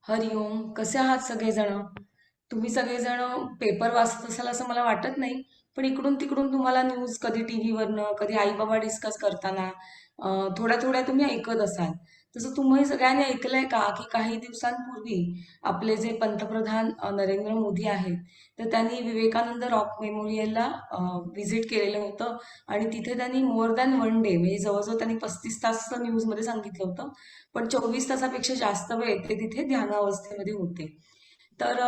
हरिओम, कसे आहात सगळेजण? तुम्ही सगळेजण पेपर वाचत असाल असं मला वाटत नाही. पण इकडून तिकडून तुम्हाला न्यूज कधी टीव्ही वरनं कधी आई बाबा डिस्कस करताना थोड्या थोड्या तुम्ही ऐकत असाल. तसं तुम्ही सगळ्यांनी ऐकलंय का की काही दिवसांपूर्वी आपले जे पंतप्रधान नरेंद्र मोदी आहेत, तर त्यांनी विवेकानंद रॉक मेमोरियलला व्हिजिट केलेलं होतं. आणि तिथे त्यांनी मोर दॅन वन डे म्हणजे जवळजवळ त्यांनी 35 तास न्यूजमध्ये सांगितलं होतं. पण 24 तासापेक्षा जास्त वेळ ते तिथे ध्यानावस्थेमध्ये होते. तर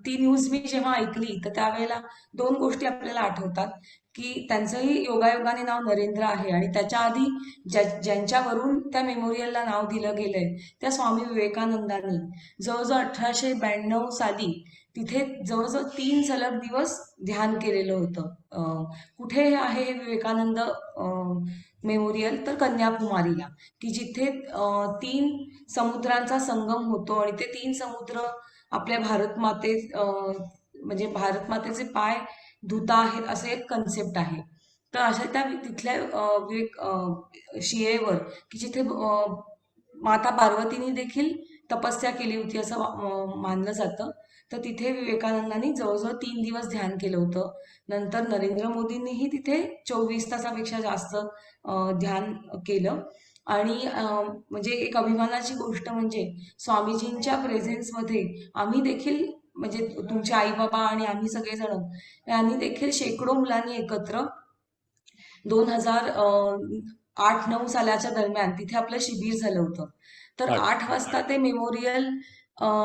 ती न्यूज मी जेव्हा ऐकली तर त्यावेळेला दोन गोष्टी आपल्याला आठवतात, की त्यांचंही योगायोगाने नाव नरेंद्र आहे आणि त्याच्या आधी ज्यांच्यावरून त्या मेमोरियलला नाव दिलं गेलंय त्या स्वामी विवेकानंदांनी जवळजवळ 1892 साली तिथे जवळजवळ 3 सलग दिवस ध्यान केलेलं होतं. कुठे आहे हे विवेकानंद मेमोरियल? तर कन्याकुमारीला, की जिथे 3 समुद्रांचा संगम होतो आणि ते 3 समुद्र आपल्या भारत माते म्हणजे भारत मातेचे पाय धुता आहेत असं एक कन्सेप्ट आहे. तर अशा त्या तिथल्या शिळेवर, की जिथे माता पार्वतीने देखील तपस्या केली होती असं मानलं जातं. तर तिथे विवेकानंदांनी जवळजवळ 3 दिवस ध्यान केलं होतं. नंतर नरेंद्र मोदींनीही तिथे 24 तासापेक्षा जास्त ध्यान केलं. आणि म्हणजे एक अभिमानाची गोष्ट म्हणजे स्वामीजींच्या प्रेझेन्समध्ये आम्ही देखील, म्हणजे तुमचे आई बाबा आणि आम्ही सगळेजण यांनी देखील शेकडो मुलांनी एकत्र 2008-9 सालाच्या दरम्यान तिथे आपलं शिबिर झालं होतं. तर अच्छा. 8 वाजता ते मेमोरियल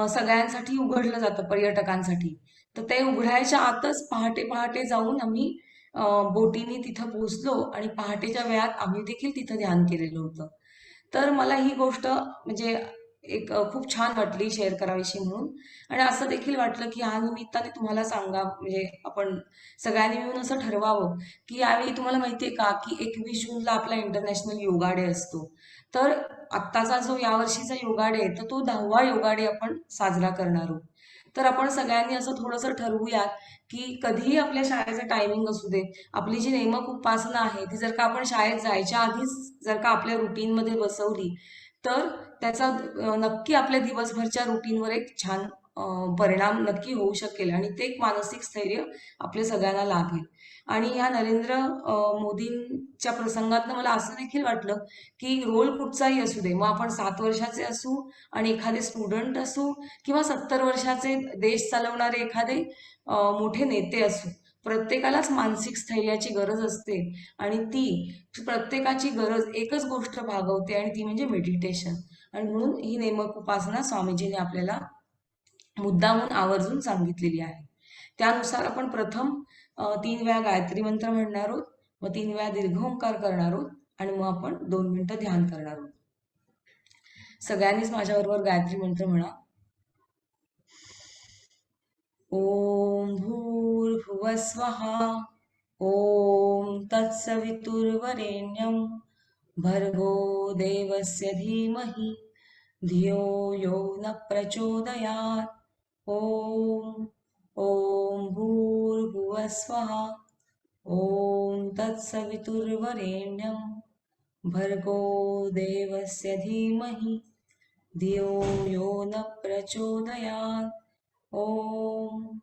सगळ्यांसाठी उघडलं जातं, पर्यटकांसाठी. तर ते उघडायच्या आतच पहाटे पहाटे जाऊन आम्ही बोटीने तिथं पोहोचलो आणि पहाटेच्या वेळात आम्ही देखील तिथं ध्यान केलेलं होतं. तर मला ही गोष्ट म्हणजे एक खूप छान वाटली शेअर करावीशी म्हणून. आणि असं देखील वाटलं की या निमित्ताने तुम्हाला सांगा, म्हणजे आपण सगळ्यांनी मिळून असं ठरवावं की यावेळी तुम्हाला माहितीये का की 21 जूनला आपला इंटरनॅशनल योगा डे असतो. तर आत्ताचा जो यावर्षीचा योगा डे तर तो 10वा योगा डे आपण साजरा करणार आहोत. तर आपण सगळ्यांनी असं थोडंसं ठरवूयात की कधीही आपल्या शाळेचा टायमिंग असू दे, आपली जी नेमक उपासना आहे ती जर का आपण शाळेत जायच्या आधीच जर का आपल्या रुटीनमध्ये बसवली, तर त्याचा नक्की आपल्या दिवसभरच्या रुटीनवर एक छान परिणाम नक्की होऊ शकेल आणि ते एक मानसिक स्थैर्य आपल्या सगळ्यांना लाभेल. आणि ह्या नरेंद्र मोदींच्या प्रसंगातनं मला असं देखील वाटलं की रोल कुठचाही असू दे, मग आपण 7 वर्षाचे असू आणि एखादे स्टुडंट असू किंवा 70 वर्षाचे देश चालवणारे एखादे मोठे नेते असू, प्रत्येकालाच मानसिक स्थैर्याची गरज असते. आणि ती प्रत्येकाची गरज एकच गोष्ट भागवते आणि ती म्हणजे मेडिटेशन. आणि म्हणून ही नेमक उपासना स्वामीजीने आपल्याला मुद्दामून आवर्जून सांगितलेली आहे. त्यानुसार आपण प्रथम 3 वेळा गायत्री मंत्र म्हणणार आहोत, मग 3 वेळा दीर्घ ओंकार करणार आहोत आणि मग आपण 2 मिनिटं ध्यान करणार आहोत. सगळ्यांनीच माझ्याबरोबर गायत्री मंत्र म्हणा. ओम भूर्भुवस्वः. ओम तत्सवितुर्वरेण्यं भर्गो देवस्य धीमहि धियो यो न प्रचोदयात्. ओम ओम भूर्भुवस्वः. ओम तत्सवितुर्वरेण्यं भर्गो देवस्य धीमहि धियो यो न प्रचोदयात्. ओम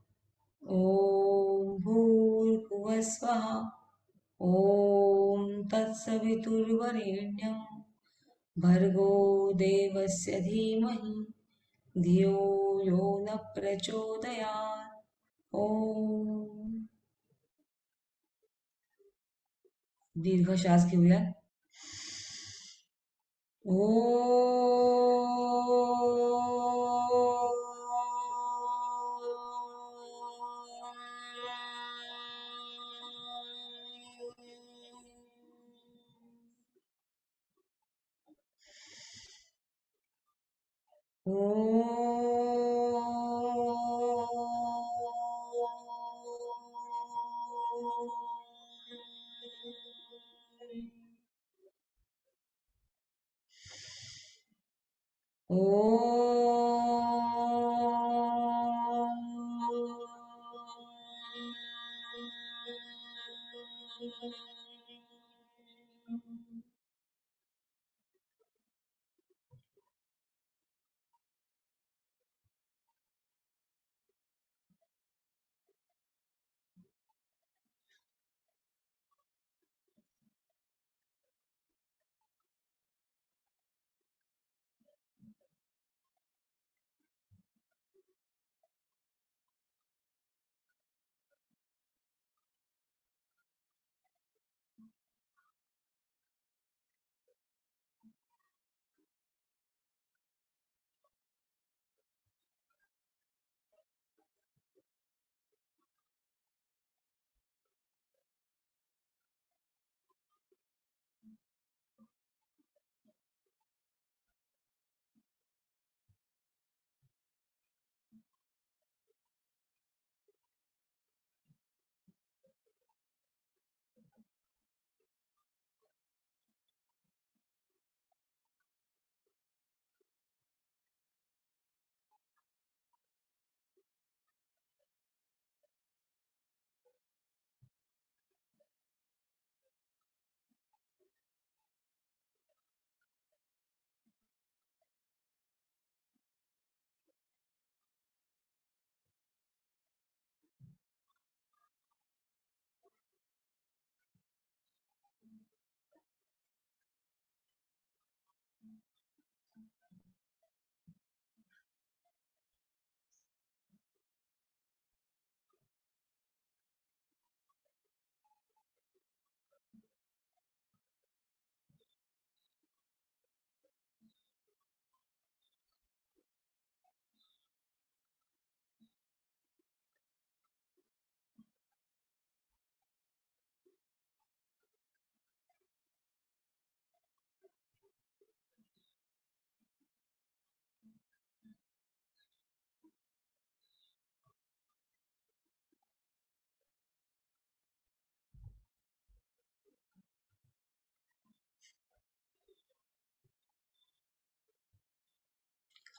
ओम भूर्भुवस्वः. ओम तत्सवितुर्वरेण्यं भर्गो देवस्य धीमहि धियो यो न प्रचोदयात्. ओम. दीर्घ श्वास घेऊया.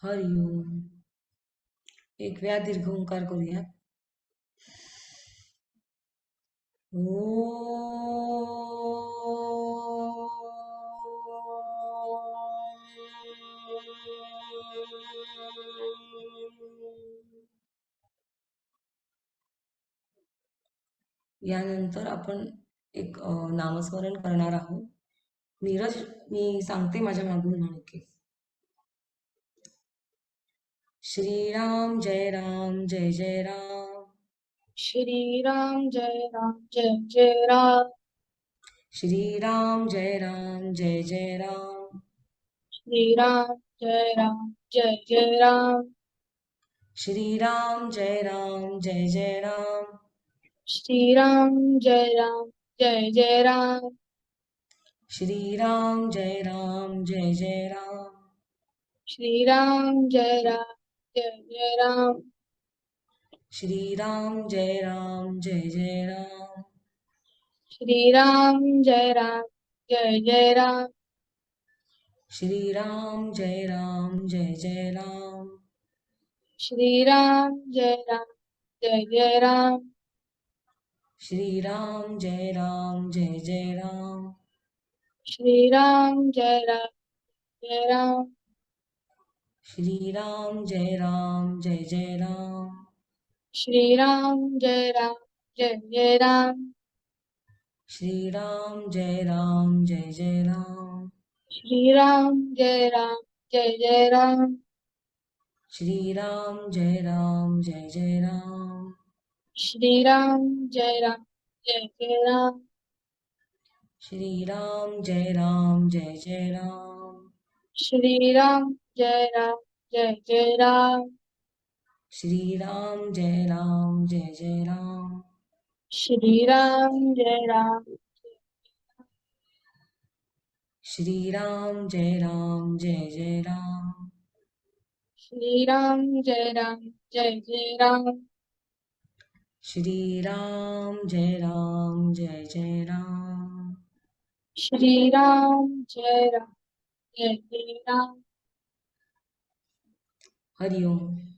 हरिओम. एक वेळा दीर्घ ओंकार करूया. यानंतर आपण एक नामस्मरण करणार आहोत. नीरज, मी सांगते माझ्या मागून म्हण की श्रीराम जय राम जय जय राम. श्रीराम जय राम जय जय राम. श्रीराम जय राम जय जय राम. श्रीराम जय राम जय जय राम. श्रीराम जय राम जय जय राम. श्रीराम जय राम जय जय राम. श्रीराम जय राम जय जय राम. श्रीराम जय राम जय जय राम. श्रीराम जय राम जय जय राम. श्रीराम जय राम जय जय राम. श्रीराम जय राम जय जय राम. श्रीराम जय राम जय जय राम. श्रीराम जय राम जय जय राम. श्रीराम जय राम जय राम. श्रीराम जय राम जय जय राम. श्रीराम जय राम जय जय राम. श्रीराम जय राम जय जय राम. श्रीराम जय राम जय जय राम. श्रीराम जय राम जय जय राम. श्रीराम जय राम जय जय राम. श्रीराम जय राम जय जय राम. श्रीराम जय राम जय जय राम. श्रीराम जय राम जय जय राम. श्रीराम जय राम. श्रीराम जय राम जय जय राम. श्रीराम जय राम जय जय राम. श्रीराम जय राम जय जय राम. श्रीराम जय राम जय जय राम. हरिओम.